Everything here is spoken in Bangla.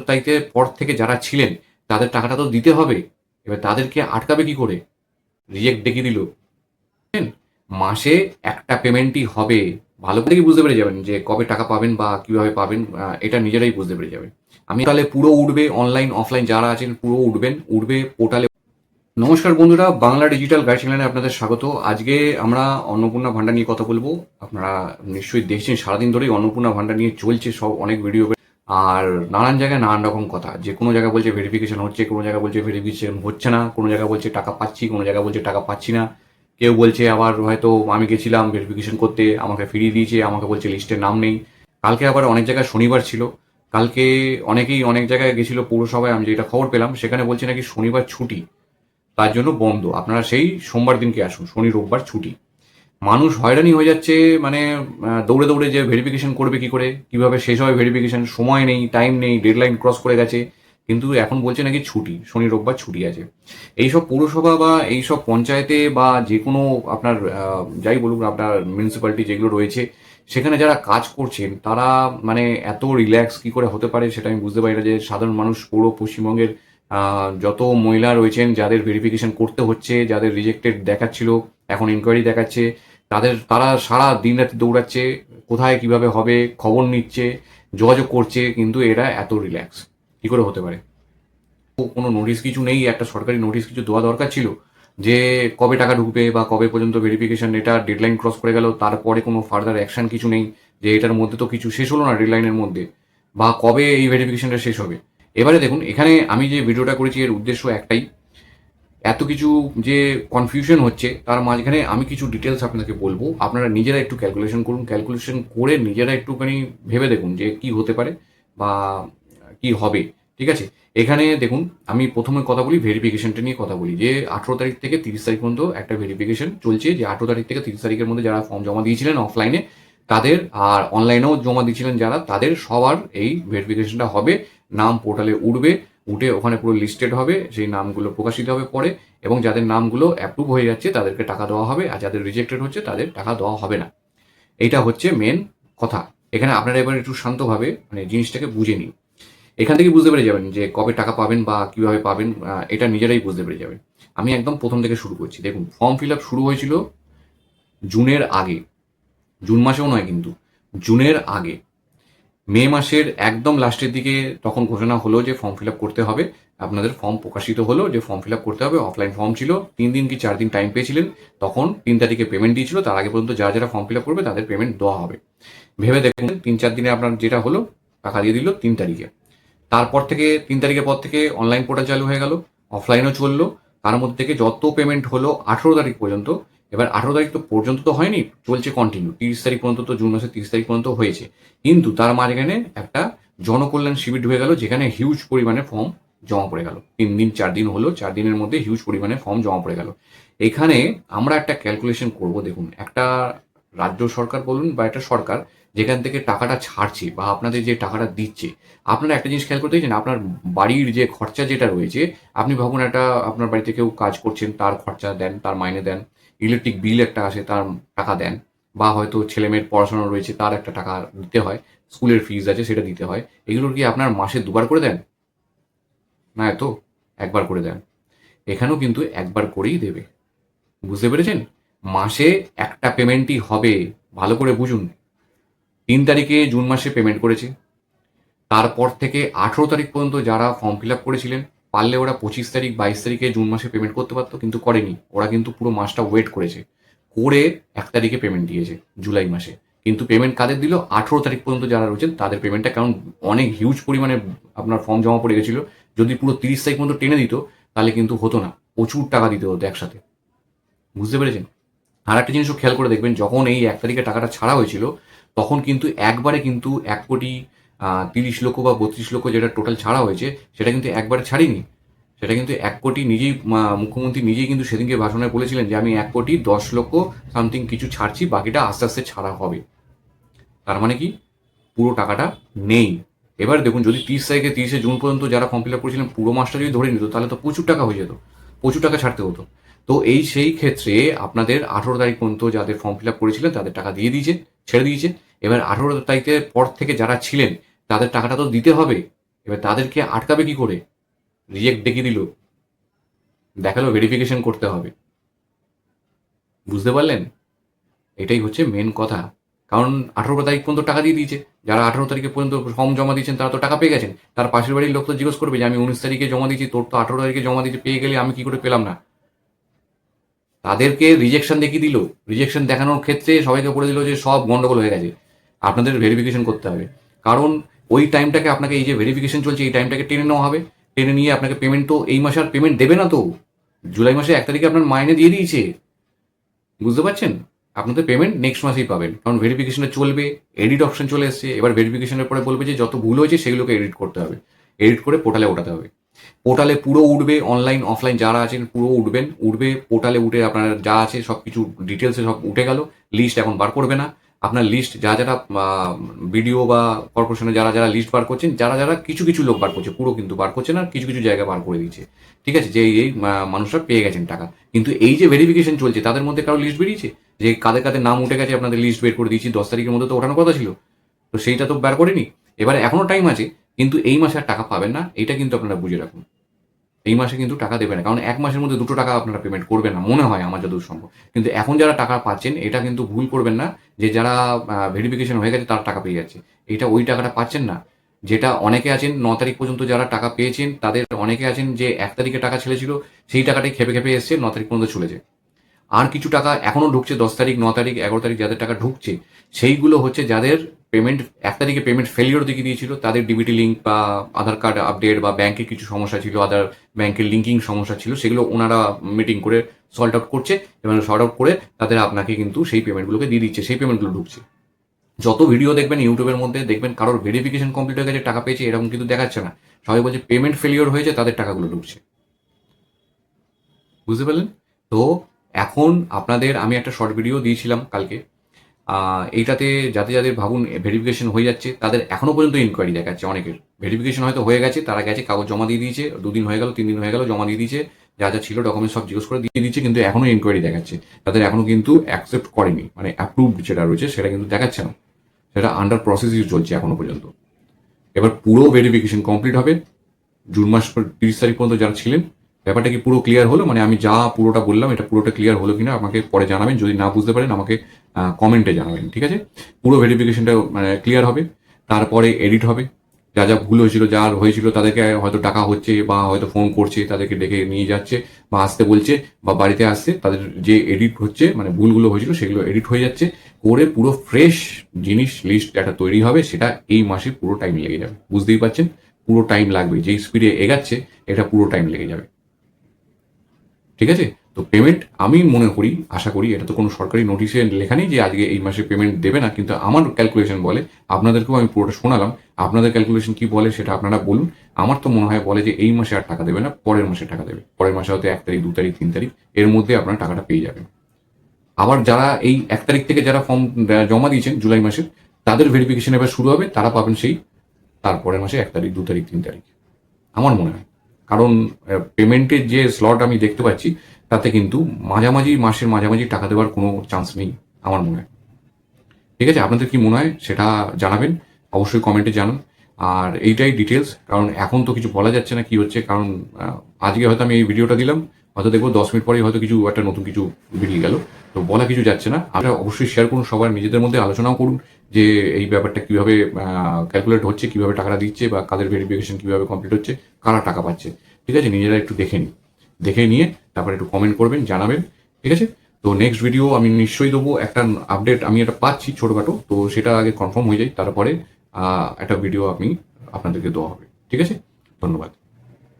তারিখের পর থেকে যারা ছিলেন তাদের টাকাটা তো দিতে হবে। এবার তাদেরকে আটকাবে কি করে? রিজেক্ট দেখিয়ে দিল। মাসে একটা পেমেন্টই হবে। ভালো করে কি বুঝতে পেরে যাবেন যে কবে টাকা পাবেন বা কিভাবে পাবেন, এটা নিজেরাই বুঝতে পেরে যাবেন। আমি তাহলে পুরো উঠবে, অনলাইন অফলাইন যারা আছেন পুরো উঠবে পোর্টালে। নমস্কার বন্ধুরা, বাংলা ডিজিটাল গাইড চ্যানেলে আপনাদের স্বাগত। আজকে আমরা অন্নপূর্ণা ভান্ডার নিয়ে কথা বলবো। আপনারা নিশ্চয়ই দেখছেন সারাদিন ধরেই অন্নপূর্ণা ভান্ডার নিয়ে চলছে সব অনেক ভিডিও, আর নানান জায়গায় নানান রকম কথা। যে কোনো জায়গায় বলছে ভেরিফিকেশন হচ্ছে, কোনো জায়গায় বলছে ভেরিফিকেশন হচ্ছে না, কোনো জায়গায় বলছে টাকা পাচ্ছি, কোনো জায়গায় বলছে টাকা পাচ্ছি না। কেউ বলছে আবার হয়তো আমি গেছিলাম ভেরিফিকেশন করতে, আমাকে ফিরিয়ে দিয়েছে, আমাকে বলছে লিস্টের নাম নেই। কালকে আবার অনেক জায়গায় শনিবার ছিল, কালকে অনেকেই অনেক জায়গায় গেছিল পৌরসভায়, আমি যেটা খবর পেলাম সেখানে বলছে নাকি শনিবার ছুটি, তার জন্য বন্ধ, আপনারা সেই সোমবার দিনকে আসুন, শনি রোববার ছুটি। মানুষ হয়রানি হয়ে যাচ্ছে, মানে দৌড়ে দৌড়ে যে ভেরিফিকেশন করবে কি করে, কিভাবে শেষ হবে ভেরিফিকেশন, সময় নেই, টাইম নেই, ডেডলাইন ক্রস করে গেছে, কিন্তু এখন বলছে নাকি ছুটি, শনি রোববার ছুটি আছে। এইসব পৌরসভা বা এইসব পঞ্চায়েতে বা যে কোনো আপনার যাই বলুন আপনার মিউনিসিপ্যালিটি যেগুলো রয়েছে, সেখানে যারা কাজ করছেন তারা মানে এত রিল্যাক্স কি করে হতে পারে সেটা আমি বুঝতে পারি না। যে সাধারণ মানুষ পুরো পশ্চিমবঙ্গের যত মহিলা রয়েছেন যাদের ভেরিফিকেশন করতে হচ্ছে, যাদের রিজেক্টেড দেখাচ্ছিল এখন ইনকোয়ারি দেখাচ্ছে, তারা সারা দিন রাত দৌড়াচ্ছে, কোথায় কিভাবে হবে খবর নিচ্ছে, যোগাযোগ করছে, কিন্তু এরা এত রিল্যাক্স কি করে হতে পারে? কোনো নোটিশ কিছু নেই, একটা সরকারি নোটিশ কিছু দেওয়া দরকার ছিল যে কবে টাকা ঢুকবে বা কবে পর্যন্ত ভেরিফিকেশন, এটা ডেডলাইন ক্রস করে গেল, তারপরে কোনো ফার্দার অ্যাকশন কিছু নেই যে এটার মধ্যে তো কিছু শেষ হলো না ডেডলাইনের মধ্যে, বা কবে এই ভেরিফিকেশনটা শেষ হবে। এবারে দেখুন, এখানে আমি যে ভিডিওটা করেছি এর উদ্দেশ্য একটাই, এত কিছু যে কনফিউশন হচ্ছে তার মাঝখানে আমি কিছু ডিটেলস আপনাকে বলবো, আপনারা নিজেরা একটু ক্যালকুলেশন করুন, ক্যালকুলেশন করে নিজেরা একটুখানি ভেবে দেখুন যে কি হতে পারে বা কি হবে। ঠিক আছে, এখানে দেখুন আমি প্রথমে কথা বলি ভেরিফিকেশনটা নিয়ে কথা বলি, যে 18 তারিখ থেকে 30 তারিখ পর্যন্ত একটা ভেরিফিকেশন চলছে, যে 18 তারিখ থেকে 30 তারিখের মধ্যে যারা ফর্ম জমা দিয়েছিলেন অফলাইনে তাদের, আর অনলাইনেও জমা দিয়েছিলেন যারা, তাদের সবার এই ভেরিফিকেশনটা হবে। নাম পোর্টালে উঠবে, উঠে ওখানে পুরো লিস্টেড হবে, সেই নামগুলো প্রকাশিত হবে পরে, এবং যাদের নামগুলো অ্যাপ্রুভ হয়ে যাচ্ছে তাদেরকে টাকা দেওয়া হবে, আর যাদের রিজেক্টেড হচ্ছে তাদের টাকা দেওয়া হবে না। এইটা হচ্ছে মেন কথা। এখানে আপনারা এবার একটু শান্তভাবে মানে জিনিসটাকে বুঝে নিন। এখান থেকে বুঝতে পেরে যাবেন যে কবে টাকা পাবেন বা কিভাবে পাবেন, এটা নিজেরাই বুঝতে পেরে যাবেন। আমি একদম প্রথম থেকে শুরু করছি। দেখুন, ফর্ম ফিল আপ শুরু হয়েছিল জুনের আগে, জুন মাসেও নয় কিন্তু, জুনের আগে। মে মাসের একদম লাস্টের দিকে তখন ঘোষণা হলো যে ফর্ম ফিল আপ করতে হবে, আপনাদের ফর্ম প্রকাশিত হলো যে ফর্ম ফিল আপ করতে হবে। অফলাইন ফর্ম ছিল, 3 দিন কি 4 দিন টাইম পেয়েছিলেন, তখন 3 তারিখে পেমেন্ট দিয়েছিল, তার আগে পর্যন্ত যারা যারা ফর্ম ফিল আপ করবে তাদের পেমেন্ট দেওয়া হবে। ভেবে দেখুন 3-4 দিনে আপনার যেটা হলো, টাকা দিয়ে দিল 3 তারিখে। তারপর থেকে 3 তারিখের পর থেকে অনলাইন পোর্টাল চালু হয়ে গেল, অফলাইনও চললো। তার মধ্যে থেকে যত পেমেন্ট হলো 18 তারিখ পর্যন্ত। এবার 18 তারিখ তো পর্যন্ত তো হয়নি, চলছে কন্টিনিউ, 30 তারিখ পর্যন্ত, তো জুন মাসের 30 তারিখ পর্যন্ত হয়েছে। কিন্তু তার মাঝখানে একটা জনকল্যাণ শিবির ঢুকে গেল, যেখানে হিউজ পরিমাণে ফর্ম জমা পড়ে গেল। 3 দিন 4 দিন হলো, 4 দিনের মধ্যে হিউজ পরিমাণে ফর্ম জমা পড়ে গেল। এখানে আমরা একটা ক্যালকুলেশন করব। দেখুন, একটা রাজ্য সরকার বলুন বা একটা সরকার যেখান থেকে টাকাটা ছাড়ছে বা আপনাদের যে টাকাটা দিচ্ছে, আপনারা একটা জিনিস খেয়াল করতে চাইছেন, আপনার বাড়ির যে খরচা যেটা রয়েছে, আপনি ভাবুন একটা আপনার বাড়িতে কেউ কাজ করছেন, তার খরচা দেন, তার মাইনে দেন, ইলেকট্রিক বিল একটা আসে তার টাকা দেন, বা হয়তো ছেলেমেয়ের পড়াশোনা রয়েছে তার একটা টাকা দিতে হয়, স্কুলের ফিজ আছে সেটা দিতে হয়। এগুলোর কি আপনার মাসে দুবার করে দেন? না, তো একবার করে দেন। এখানেও কিন্তু একবার করেই দেবে। বুঝতে পেরেছেন? মাসে একটা পেমেন্টই হবে, ভালো করে বুঝুন। 3 তারিখে জুন মাসে পেমেন্ট করেছে, তারপর থেকে 18 তারিখ পর্যন্ত যারা ফর্ম ফিল আপ করেছিলেন, পারলে ওরা 25 তারিখ 22 তারিখে জুন মাসে পেমেন্ট করতে পারতো, কিন্তু করেনি। ওরা কিন্তু পুরো মাসটা ওয়েট করেছে, করে 1 তারিখে পেমেন্ট দিয়েছে জুলাই মাসে। কিন্তু পেমেন্ট কাদের দিল? 18 তারিখ পর্যন্ত যারা রয়েছেন তাদের পেমেন্টটা, কারণ অনেক হিউজ পরিমাণে আপনার ফর্ম জমা পড়ে গেছিলো। যদি পুরো 30 তারিখ পর্যন্ত টেনে দিত তাহলে কিন্তু হতো না, প্রচুর টাকা দিতে হতো একসাথে। বুঝতে পেরেছেন? আর একটা জিনিসও খেয়াল করে দেখবেন, যখন এই 1 তারিখে টাকাটা ছাড়া হয়েছিল তখন কিন্তু একবারে কিন্তু 1,30,00,000 বা 32 লক্ষ যেটা টোটাল ছাড়া হয়েছে, সেটা কিন্তু একবারে ছাড়িনি। সেটা কিন্তু 1 কোটি নিজেই, মুখ্যমন্ত্রী নিজেই কিন্তু সেদিনকে ভাষণে বলেছিলেন যে আমি 1,10,00,000 সামথিং কিছু ছাড়ছি, বাকিটা আস্তে আস্তে ছাড়া হবে। তার মানে কি, পুরো টাকাটা নেই। এবার দেখুন, যদি 30 তারিখে 30শে জুন পর্যন্ত যারা ফর্ম ফিল আপ করেছিলেন পুরো মাসটা যদি ধরে নিত, তাহলে তো প্রচুর টাকা হয়ে যেত, প্রচুর টাকা ছাড়তে হতো। তো সেই ক্ষেত্রে আপনাদের 18 তারিখ পর্যন্ত যাদের ফর্ম ফিল আপ করেছিলেন তাদের টাকা দিয়ে দিয়েছে, ছেড়ে দিয়েছে। এবার 18 তারিখের পর থেকে যারা ছিলেন তাদের টাকাটা তো দিতে হবে। এবার তাদেরকে আটকাবে কি করে? রিজেক্ট দেখিয়ে দিল, দেখালো ভেরিফিকেশন করতে হবে। বুঝতে পারলেন? এটাই হচ্ছে মেন কথা। কারণ 18 তারিখ পর্যন্ত টাকা দিয়ে দিয়েছে। যারা 18 তারিখে পর্যন্ত ফর্ম জমা দিয়েছেন তারা তো টাকা পেয়ে গেছেন। তার পাশের বাড়ির লোক তো জিজ্ঞেস করবে যে আমি 19 তারিখে জমা দিয়েছি, তোর তো 18 তারিখে জমা দিতে পেয়ে গেলে আমি কি করে পেলাম না? তাদেরকে রিজেকশন দেখিয়ে দিল। রিজেকশন দেখানোর ক্ষেত্রে সবাইকে বলে দিল যে সব গন্ডগোল হয়ে গেছে, আপনাদের ভেরিফিকেশন করতে হবে। কারণ ওই টাইমটাকে আপনাকে, এই যে ভেরিফিকেশন চলছে এই টাইমটাকে টেনে নেওয়া হবে। টেনে নিয়ে আপনাকে পেমেন্ট, তো এই মাসে আর পেমেন্ট দেবে না তো। জুলাই মাসে 1 তারিখে আপনার মাইনে দিয়ে দিয়েছে। বুঝতে পারছেন? আপনাদের পেমেন্ট নেক্সট মাসেই পাবেন, কারণ ভেরিফিকেশনটা চলবে। এডিট অপশন চলে এসছে। এবার ভেরিফিকেশনের পরে বলবে যে যত ভুল হয়েছে সেগুলোকে এডিট করতে হবে, এডিট করে পোর্টালে ওঠাতে হবে। পোর্টালে পুরো উঠবে, অনলাইন অফলাইন যারা আছেন পুরো উঠবে পোর্টালে। উঠে আপনার যা আছে সব কিছু ডিটেলসে সব উঠে গেল। লিস্ট এখন বার করবে না। আপনার লিস্ট যারা বিডিও বা কর্পোরেশনে যারা লিস্ট বার করছেন, যারা কিছু কিছু লোক বার করছে, পুরো কিন্তু বার করছে না, কিছু কিছু জায়গায় বার করে দিচ্ছে। ঠিক আছে, যে এই মানুষরা পেয়ে গেছেন টাকা। কিন্তু এই যে ভেরিফিকেশন চলছে তাদের মধ্যে কারো লিস্ট বেরিয়েছে যে কাদের কাদের নাম উঠে গেছে, আপনাদের লিস্ট বের করে দিয়েছি 10 তারিখের মধ্যে তো ওঠানোর কথা ছিল, তো সেইটা তো বার করেনি। এবারে এখনো টাইম আছে, কিন্তু এই মাসে আর টাকা পাবেন না, এটা কিন্তু আপনারা বুঝে রাখুন। এই মাসে কিন্তু টাকা দেবে না, কারণ 1 মাসের মধ্যে 2টো টাকা আপনারা পেমেন্ট করবেন না মনে হয় আমার যতদূর সম্ভব। কিন্তু এখন যারা টাকা পাচ্ছেন এটা কিন্তু ভুল করবেন না যে যারা ভেরিফিকেশন হয়ে গেছে তারা টাকা পেয়ে যাচ্ছে, এটা ওই টাকাটা পাচ্ছেন না। যেটা অনেকে আছেন 9 তারিখ পর্যন্ত যারা টাকা পেয়েছেন, তাদের অনেকে আছেন যে 1 তারিখে টাকা ছেড়েছিল, সেই টাকাটাই খেপে খেপে এসছে 9 তারিখ পর্যন্ত চলেছে। আর কিছু টাকা এখনো ঢুকছে 10 তারিখ, 9 তারিখ, 11 তারিখ যাদের টাকা ঢুকছে, সেইগুলো হচ্ছে যাদের পেমেন্ট 1 তারিখে পেমেন্ট ফেলিওর দেখিয়ে দিয়েছিল, তাদের ডিবিটি লিঙ্ক বা আধার কার্ড আপডেট বা ব্যাংকে কিছু সমস্যা ছিল, আধার ব্যাংকের লিঙ্কিং সমস্যা ছিল, সেগুলো ওনারা মিটিং করে সল্ট আউট করছে এবং সর্ট আউট করে তাদের আপনাকে কিন্তু সেই পেমেন্টগুলোকে দিয়ে দিচ্ছে, সেই পেমেন্টগুলো ঢুকছে। যত ভিডিও দেখবেন ইউটিউবের মধ্যে দেখবেন কারোর ভেরিফিকেশন কমপ্লিট হয়ে গেছে, টাকা পেয়েছে, এরকম কিন্তু দেখাচ্ছে না। সবাই বলছে পেমেন্ট ফেলিওর হয়েছে, তাদের টাকাগুলো ঢুকছে। বুঝতে পারলেন? তো এখন আপনাদের আমি একটা শর্ট ভিডিও দিয়েছিলাম কালকে। এইটাতে যাদের ভাবুন ভেরিফিকেশন হয়ে যাচ্ছে, তাদের এখনো পর্যন্ত ইনকোয়ারি দেখাচ্ছে। অনেকের ভেরিফিকেশন হয়তো হয়ে গেছে, তারা গেছে কাগজ জমা দিয়ে দিয়েছে, 2 দিন হয়ে গেল, 3 দিন হয়ে গেল, জমা দিয়ে দিয়েছে, যা ছিল ডকুমেন্ট সব জিজ্ঞেস করে দিয়ে দিচ্ছে, কিন্তু এখনো ইনকোয়ারি দেখাচ্ছে। তাদের এখনো কিন্তু অ্যাকসেপ্ট করেনি, মানে অ্যাপ্রুভড যেটা রয়েছে সেটা কিন্তু দেখাচ্ছে না, সেটা আন্ডার প্রসেসই চলছে এখনো পর্যন্ত। এবার পুরো ভেরিফিকেশন কমপ্লিট হবে জুন মাস 30 তারিখ পর্যন্ত যারা ছিলেন। ব্যাপারটা কি পুরো ক্লিয়ার হলো? মানে আমি যা পুরোটা বললাম এটা পুরোটা ক্লিয়ার হলো কিনা আমাকে পরে জানাবেন। যদি না বুঝতে পারেন আমাকে কমেন্টে জানাবেন, ঠিক আছে? পুরো ভেরিফিকেশনটা মানে ক্লিয়ার হবে, তারপরে এডিট হবে। যা ভুল হয়েছিল, যার হয়েছিল তাদেরকে হয়তো টাকা হচ্ছে বা হয়তো ফোন করছে, তাদেরকে ডেকে নিয়ে যাচ্ছে বা আসতে বলছে বা বাড়িতে আসছে, তাদের যে এডিট হচ্ছে মানে ভুলগুলো হয়েছিল সেগুলো এডিট হয়ে যাচ্ছে, করে পুরো ফ্রেশ জিনিস লিস্ট একটা তৈরি হবে। সেটা এই মাসে পুরো টাইম লেগে যাবে, বুঝতেই পারছেন? পুরো টাইম লাগবে, যেই স্পিডে এগাচ্ছে এটা পুরো টাইম লেগে যাবে। ঠিক আছে? তো পেমেন্ট আমি মনে করি, আশা করি, এটা তো কোনো সরকারি নোটিশে লেখা নেই যে আজকে এই মাসে পেমেন্ট দেবে না, কিন্তু আমার ক্যালকুলেশন বলে, আপনাদেরকেও আমি পুরোটা শোনালাম, আপনাদের ক্যালকুলেশন কি বলে সেটা আপনারা বলুন। আমার তো মনে হয় বলে যে এই মাসে আর টাকা দেবে না, পরের মাসে টাকা দেবে। পরের মাসে হয়তো 1 তারিখ, 2 তারিখ, 3 তারিখ এর মধ্যে আপনারা টাকাটা পেয়ে যাবেন। আবার যারা এই 1 তারিখ থেকে যারা ফর্ম জমা দিয়েছেন জুলাই মাসের, তাদের ভেরিফিকেশন এবার শুরু হবে, তারা পাবেন সেই তারপরের মাসে 1 তারিখ, 2 তারিখ, 3 তারিখ আমার মনে হয়। কারণ পেমেন্টের যে স্লট আমি দেখতে পাচ্ছি তাতে কিন্তু মাসের মাঝামাঝি টাকা দেওয়ার কোনো চান্স নেই আমার মনে হয়। ঠিক আছে, আপনাদের কি মনে হয় সেটা জানাবেন, অবশ্যই কমেন্টে জানান। আর এইটাই ডিটেলস, কারণ এখন তো কিছু বলা যাচ্ছে না কি হচ্ছে, কারণ আজকে হয়তো আমি এই ভিডিওটা দিলাম, হয়তো দেখবো 10 মিনিট পরেই হয়তো কিছু একটা নতুন কিছু বেরিয়ে গেল, তো বলা কিছু যাচ্ছে না। আপনারা অবশ্যই শেয়ার করুন, সবার নিজেদের মধ্যে আলোচনাও করুন যে এই ব্যাপারটা কিভাবে ক্যালকুলেট হচ্ছে, কিভাবে টাকাটা দিচ্ছে বা কাদের ভেরিফিকেশন কিভাবে কমপ্লিট হচ্ছে, কারা টাকা পাচ্ছে। ঠিক আছে, নিজেরা একটু দেখে নিন, দেখে নিয়ে তারপরে একটু কমেন্ট করবেন, জানাবেন। ঠিক আছে, তো নেক্সট ভিডিও আমি নিশ্চয়ই দেবো। একটা আপডেট আমি এটা পাচ্ছি ছোটোখাটো, তো সেটা আগে কনফার্ম হয়ে যায়, তারপরে একটা ভিডিও আমি আপনাদেরকে দেওয়া হবে। ঠিক আছে, ধন্যবাদ।